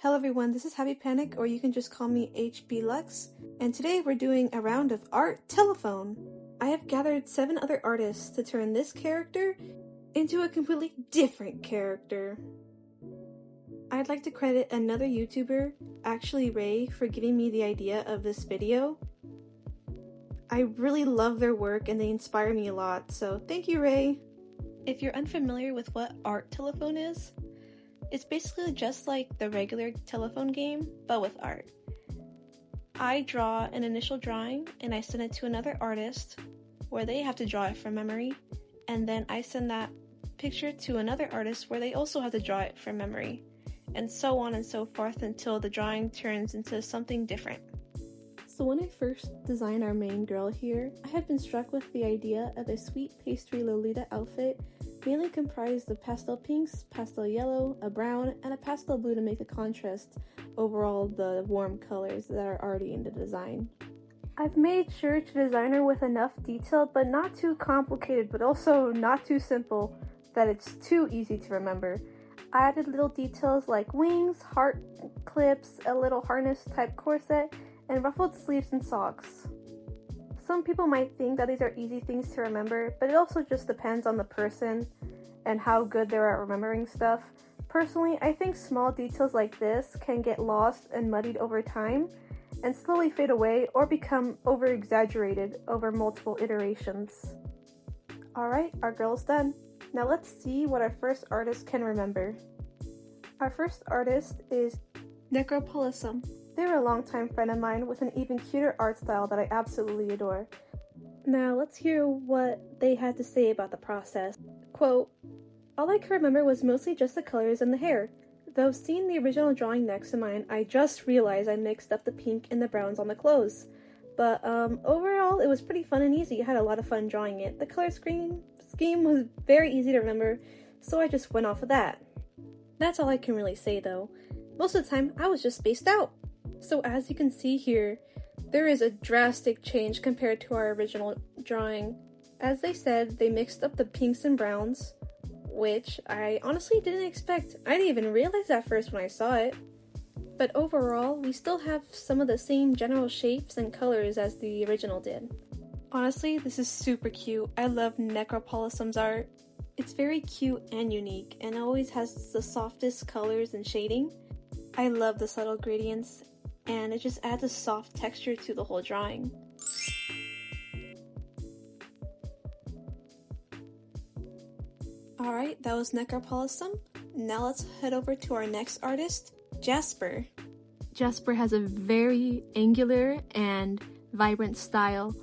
Hello everyone, this is Happy Panic, or you can just call me HB Lux, and today we're doing a round of art telephone. I have gathered 7 other artists to turn this character into a completely different character. I'd like to credit another YouTuber, actually Ray, for giving me the idea of this video. I really love their work and they inspire me a lot, so thank you, Ray! If you're unfamiliar with what art telephone is, it's basically just like the regular telephone game, but with art. I draw an initial drawing and I send it to another artist where they have to draw it from memory, and then I send that picture to another artist where they also have to draw it from memory, and so on and so forth until the drawing turns into something different. So when I first designed our main girl here, I had been struck with the idea of a sweet pastry Lolita outfit mainly comprised of pastel pinks, pastel yellow, a brown, and a pastel blue to make a contrast over all the warm colors that are already in the design. I've made sure to design her with enough detail, but not too complicated, but also not too simple that it's too easy to remember. I added little details like wings, heart clips, a little harness type corset, and ruffled sleeves and socks. Some people might think that these are easy things to remember, but it also just depends on the person and how good they're at remembering stuff. Personally, I think small details like this can get lost and muddied over time and slowly fade away or become over-exaggerated over multiple iterations. Alright, our girl's done. Now let's see what our first artist can remember. Our first artist is Necropolism. They're a longtime friend of mine with an even cuter art style that I absolutely adore. Now let's hear what they had to say about the process. Quote, "All I could remember was mostly just the colors and the hair. Though seeing the original drawing next to mine, I just realized I mixed up the pink and the browns on the clothes. But overall, it was pretty fun and easy. I had a lot of fun drawing it. The color scheme was very easy to remember, so I just went off of that. That's all I can really say though. Most of the time, I was just spaced out. So as you can see here, there is a drastic change compared to our original drawing. As they said, they mixed up the pinks and browns, which I honestly didn't expect. I didn't even realize that first when I saw it. But overall, we still have some of the same general shapes and colors as the original did. Honestly, this is super cute. I love Necropolism's art. It's very cute and unique, and always has the softest colors and shading. I love the subtle gradients, and it just adds a soft texture to the whole drawing. Alright, that was Necropolism. Now let's head over to our next artist, Jasper. Jasper has a very angular and vibrant style.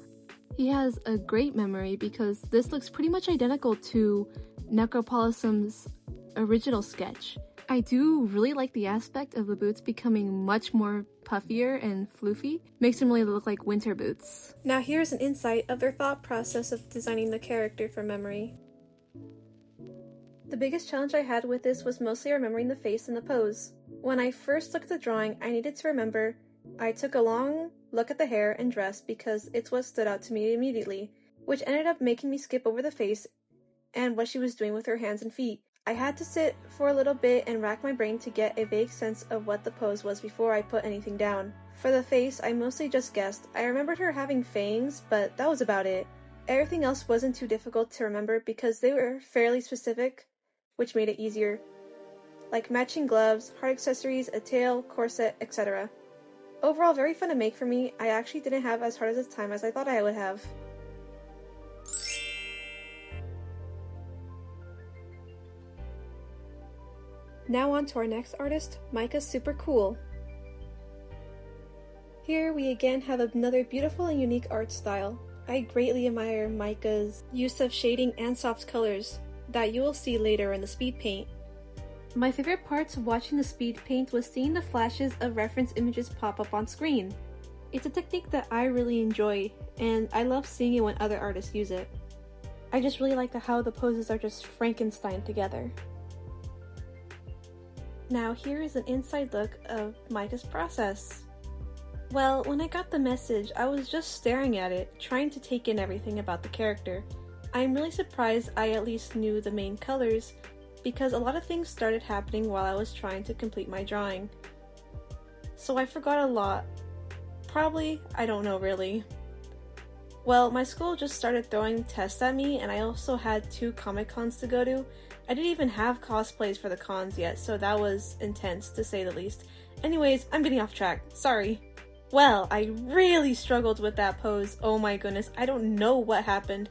He has a great memory because this looks pretty much identical to Necropolism's original sketch. I do really like the aspect of the boots becoming much more puffier and floofy. Makes them really look like winter boots. Now here's an insight of their thought process of designing the character from memory. The biggest challenge I had with this was mostly remembering the face and the pose. When I first looked at the drawing, I needed to remember. I took a long look at the hair and dress because it's what stood out to me immediately, which ended up making me skip over the face and what she was doing with her hands and feet. I had to sit for a little bit and rack my brain to get a vague sense of what the pose was before I put anything down. For the face, I mostly just guessed. I remembered her having fangs, but that was about it. Everything else wasn't too difficult to remember because they were fairly specific, which made it easier. Like matching gloves, heart accessories, a tail, corset, etc. Overall, very fun to make for me. I actually didn't have as hard as a time as I thought I would have. Now on to our next artist, mika.supercool. Here we again have another beautiful and unique art style. I greatly admire Micah's use of shading and soft colors that you will see later in the speed paint. My favorite parts of watching the speed paint was seeing the flashes of reference images pop up on screen. It's a technique that I really enjoy, and I love seeing it when other artists use it. I just really like how the poses are just Frankenstein together. Now here is an inside look of Micah's process. Well, when I got the message, I was just staring at it, trying to take in everything about the character. I'm really surprised I at least knew the main colors, because a lot of things started happening while I was trying to complete my drawing. so I forgot a lot. Probably, I don't know really. Well, my school just started throwing tests at me, and I also had 2 Comic Cons to go to. I didn't even have cosplays for the cons yet, so that was intense to say the least. Anyways, I'm getting off track. Sorry. Well, I really struggled with that pose. Oh my goodness, I don't know what happened.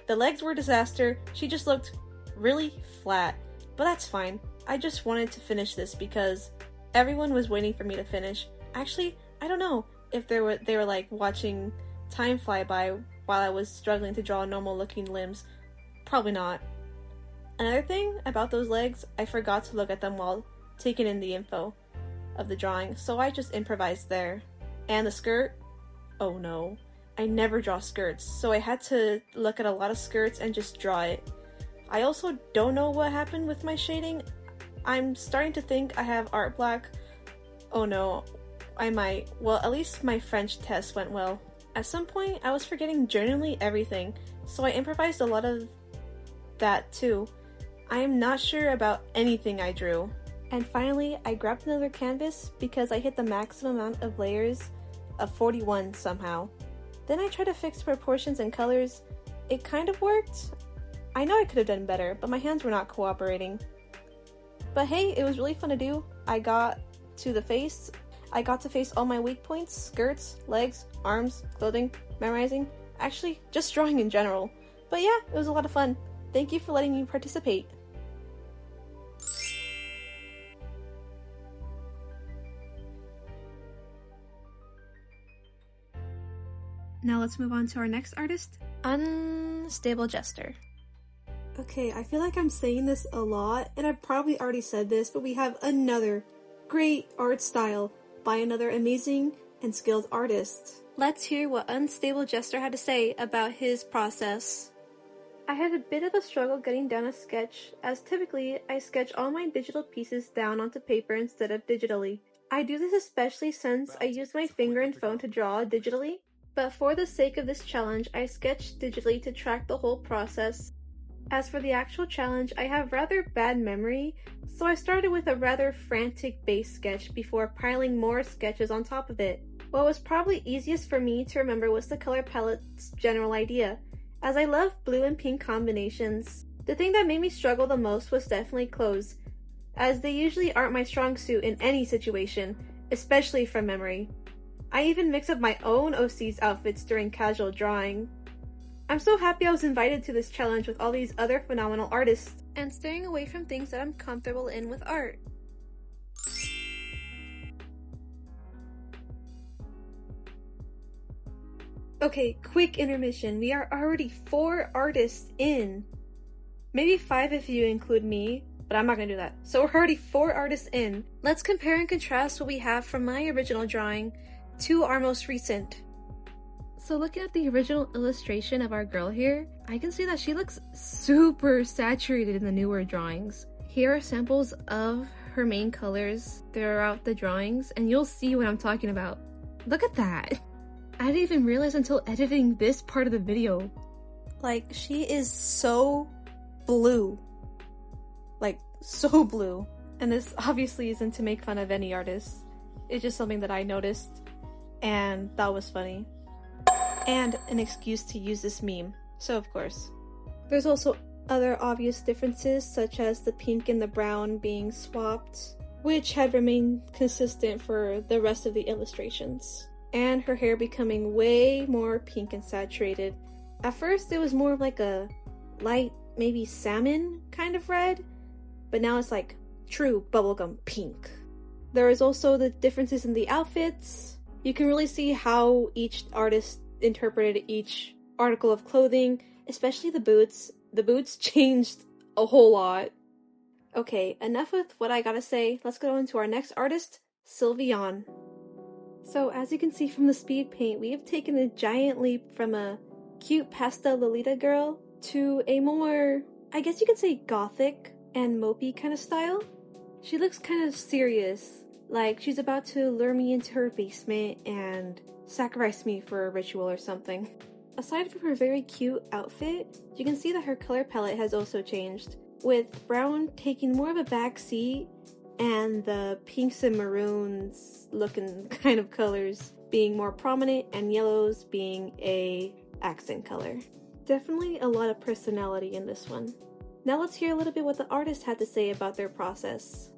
The legs were a disaster. She just looked really flat. But that's fine. I just wanted to finish this because everyone was waiting for me to finish. Actually, I don't know if they were like watching time fly by while I was struggling to draw normal looking limbs. Probably not. Another thing about those legs, I forgot to look at them while taking in the info of the drawing, so I just improvised there. And the skirt? Oh no. I never draw skirts, so I had to look at a lot of skirts and just draw it. I also don't know what happened with my shading. I'm starting to think I have art black. Oh no, I might. Well, at least my French test went well. At some point, I was forgetting generally everything, so I improvised a lot of that too. I am not sure about anything I drew. And finally, I grabbed another canvas because I hit the maximum amount of layers of 41 somehow. Then I tried to fix proportions and colors. It kind of worked. I know I could have done better, but my hands were not cooperating. But hey, it was really fun to do. I got to face all my weak points, skirts, legs, arms, clothing, memorizing, actually just drawing in general. But yeah, it was a lot of fun. Thank you for letting me participate. Now let's move on to our next artist, Unstable Jester. Okay, I feel like I'm saying this a lot, and I've probably already said this, but we have another great art style by another amazing and skilled artist. Let's hear what Unstable Jester had to say about his process. I had a bit of a struggle getting down a sketch, as typically I sketch all my digital pieces down onto paper instead of digitally. I do this especially since I use my finger and phone to draw digitally, but for the sake of this challenge, I sketched digitally to track the whole process. As for the actual challenge, I have rather bad memory, so I started with a rather frantic base sketch before piling more sketches on top of it. What was probably easiest for me to remember was the color palette's general idea, as I love blue and pink combinations. The thing that made me struggle the most was definitely clothes, as they usually aren't my strong suit in any situation, especially from memory. I even mix up my own OC's outfits during casual drawing. I'm so happy I was invited to this challenge with all these other phenomenal artists, and staying away from things that I'm comfortable in with art. Okay, quick intermission. We are already 4 artists in. Maybe 5 if you include me, but I'm not gonna do that. So we're already 4 artists in. Let's compare and contrast what we have from my original drawing to our most recent. So looking at the original illustration of our girl here, I can see that she looks super saturated in the newer drawings. Here are samples of her main colors throughout the drawings, and you'll see what I'm talking about. Look at that! I didn't even realize until editing this part of the video. Like, she is so blue. Like, so blue. And this obviously isn't to make fun of any artist. It's just something that I noticed, and that was funny. And an excuse to use this meme, so of course. There's also other obvious differences, such as the pink and the brown being swapped, which had remained consistent for the rest of the illustrations. And her hair becoming way more pink and saturated. At first it was more of like a light, maybe salmon kind of red, but now it's like true bubblegum pink. There is also the differences in the outfits. You can really see how each artist interpreted each article of clothing, especially the boots. The boots changed a whole lot. Okay, enough with what I gotta say. Let's go on to our next artist, Sylveon. So as you can see from the speed paint, we have taken a giant leap from a cute pastel Lolita girl to a more, I guess you could say, gothic and mopey kind of style. She looks kind of serious, like she's about to lure me into her basement and sacrifice me for a ritual or something. Aside from her very cute outfit, you can see that her color palette has also changed, with brown taking more of a back seat and the pinks and maroons looking kind of colors being more prominent, and yellows being a accent color. Definitely a lot of personality in this one. Now let's hear a little bit what the artist had to say about their process.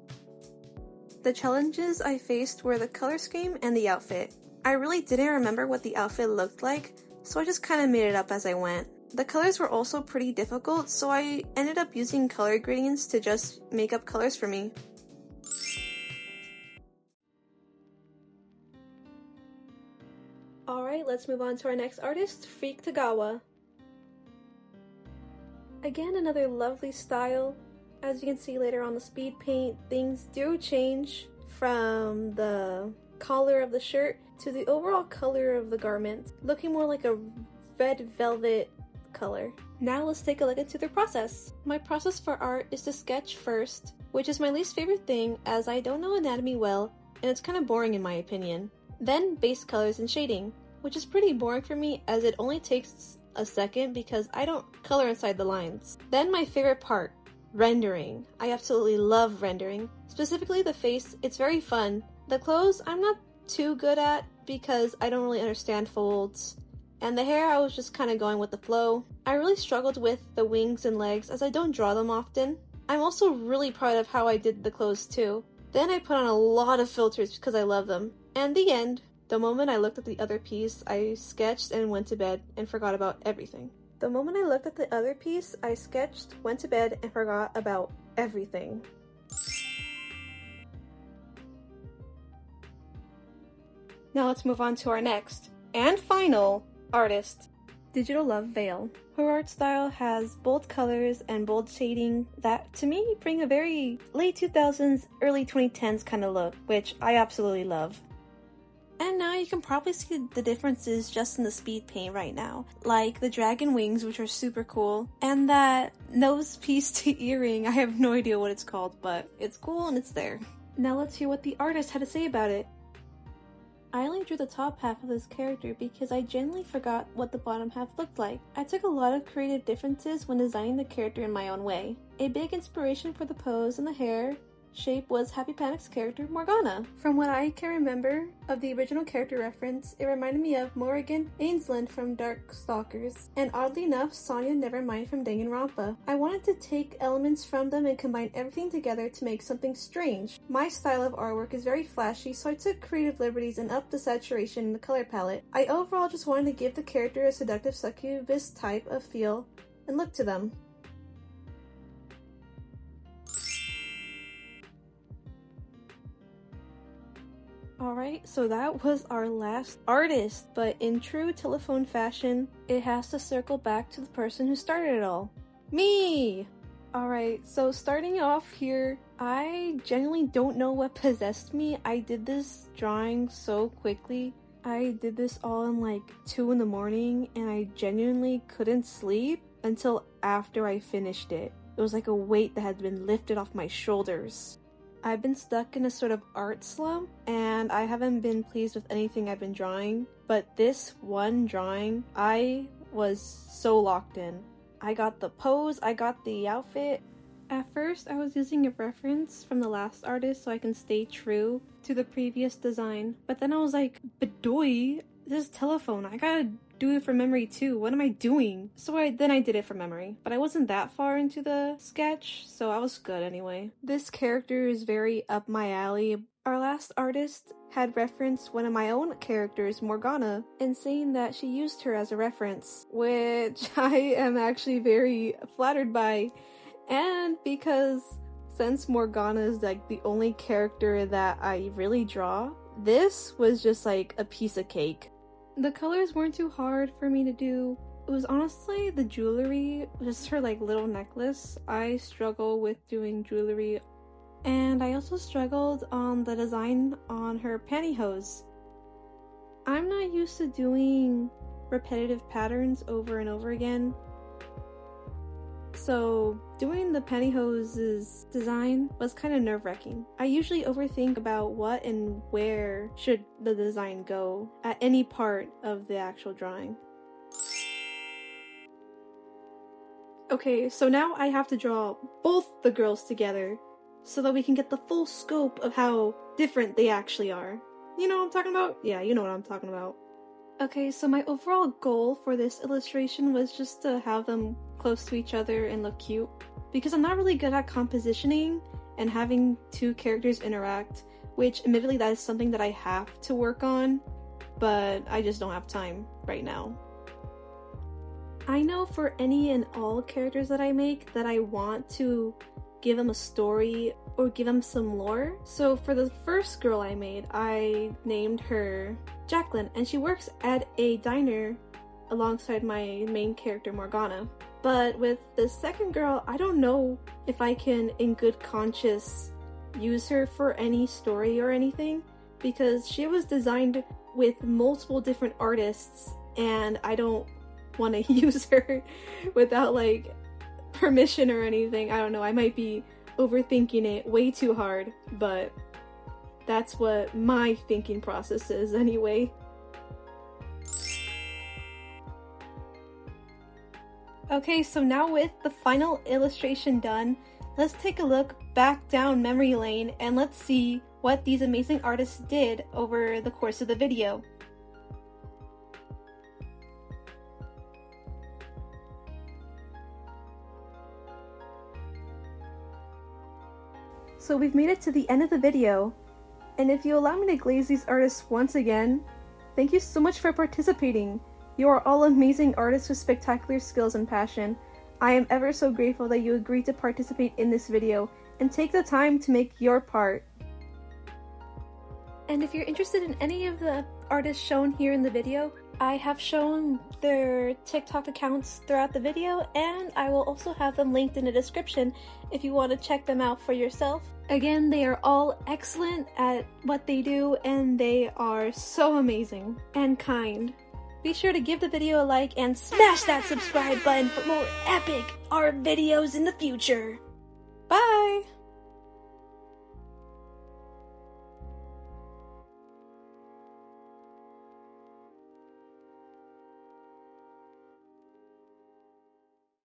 The challenges I faced were the color scheme and the outfit. I really didn't remember what the outfit looked like, so I just kind of made it up as I went. The colors were also pretty difficult, so I ended up using color gradients to just make up colors for me. Alright, let's move on to our next artist, Freaktagawa. Again, another lovely style. As you can see later on the speed paint, things do change from the collar of the shirt to the overall color of the garment, looking more like a red velvet color. Now let's take a look into their process. My process for art is to sketch first, which is my least favorite thing as I don't know anatomy well and it's kind of boring in my opinion. Then base colors and shading, which is pretty boring for me as it only takes a second because I don't color inside the lines. Then my favorite part, rendering. I absolutely love rendering. Specifically the face, it's very fun. The clothes, I'm not too good at because I don't really understand folds. And the hair, I was just kind of going with the flow. I really struggled with the wings and legs as I don't draw them often. I'm also really proud of how I did the clothes too. Then I put on a lot of filters because I love them. And the end. The moment I looked at the other piece, I sketched and went to bed and forgot about everything. The moment I looked at the other piece, I sketched, went to bed, and forgot about everything. Now let's move on to our next and final artist, Digital Love Veil. Her art style has bold colors and bold shading that to me bring a very late 2000s, early 2010s kind of look, which I absolutely love. And now you can probably see the differences just in the speed paint right now. Like the dragon wings, which are super cool, and that nose piece to earring, I have no idea what it's called, but it's cool and it's there. Now let's hear what the artist had to say about it. I only drew the top half of this character because I genuinely forgot what the bottom half looked like. I took a lot of creative differences when designing the character in my own way. A big inspiration for the pose and the hair shape was Happy Panic's character Morgana. From what I can remember of the original character reference, it reminded me of Morrigan Ainsland from Darkstalkers, and oddly enough, Sonya Nevermind from Danganronpa. I wanted to take elements from them and combine everything together to make something strange. My style of artwork is very flashy, so I took creative liberties and upped the saturation in the color palette. I overall just wanted to give the character a seductive succubus type of feel and look to them. Alright, so that was our last artist, but in true telephone fashion, it has to circle back to the person who started it all. Me! Alright, so starting off here, I genuinely don't know what possessed me. I did this drawing so quickly. I did this all in like 2 in the morning, and I genuinely couldn't sleep until after I finished it. It was like a weight that had been lifted off my shoulders. I've been stuck in a sort of art slump, and I haven't been pleased with anything I've been drawing, but this one drawing, I was so locked in. I got the pose, I got the outfit. At first, I was using a reference from the last artist so I can stay true to the previous design, but then I was like, Bedoy, this is telephone, I gotta do it from memory too. What am I doing? So then I did it from memory. But I wasn't that far into the sketch, so I was good anyway. This character is very up my alley. Our last artist had referenced one of my own characters, Morgana, and saying that she used her as a reference, which I am actually very flattered by. And because since Morgana is like the only character that I really draw, this was just like a piece of cake. The colors weren't too hard for me to do. It was honestly the jewelry, just her like little necklace. I struggle with doing jewelry. And I also struggled on the design on her pantyhose. I'm not used to doing repetitive patterns over and over again. So doing the pantyhoses design was kind of nerve-wracking. I usually overthink about what and where should the design go at any part of the actual drawing. Okay, so now I have to draw both the girls together. so that we can get the full scope of how different they actually are. You know what I'm talking about? Yeah, you know what I'm talking about. Okay, so my overall goal for this illustration was just to have them close to each other and look cute. Because I'm not really good at compositioning and having two characters interact, which admittedly that is something that I have to work on, but I just don't have time right now. I know for any and all characters that I make that I want to give them a story or give them some lore. So for the first girl I made, I named her Jacqueline, and she works at a diner alongside my main character Morgana. But with the second girl, I don't know if I can in good conscience use her for any story or anything, because she was designed with multiple different artists and I don't want to use her without like permission or anything. I don't know, I might be overthinking it way too hard, but that's what my thinking process is anyway. Okay, so now with the final illustration done, let's take a look back down memory lane and let's see what these amazing artists did over the course of the video. So we've made it to the end of the video, and if you allow me to glaze these artists once again, thank you so much for participating. You are all amazing artists with spectacular skills and passion. I am ever so grateful that you agreed to participate in this video and take the time to make your part. And if you're interested in any of the artists shown here in the video, I have shown their TikTok accounts throughout the video, and I will also have them linked in the description if you want to check them out for yourself. Again, they are all excellent at what they do, and they are so amazing and kind. Be sure to give the video a like and smash that subscribe button for more epic art videos in the future. Bye!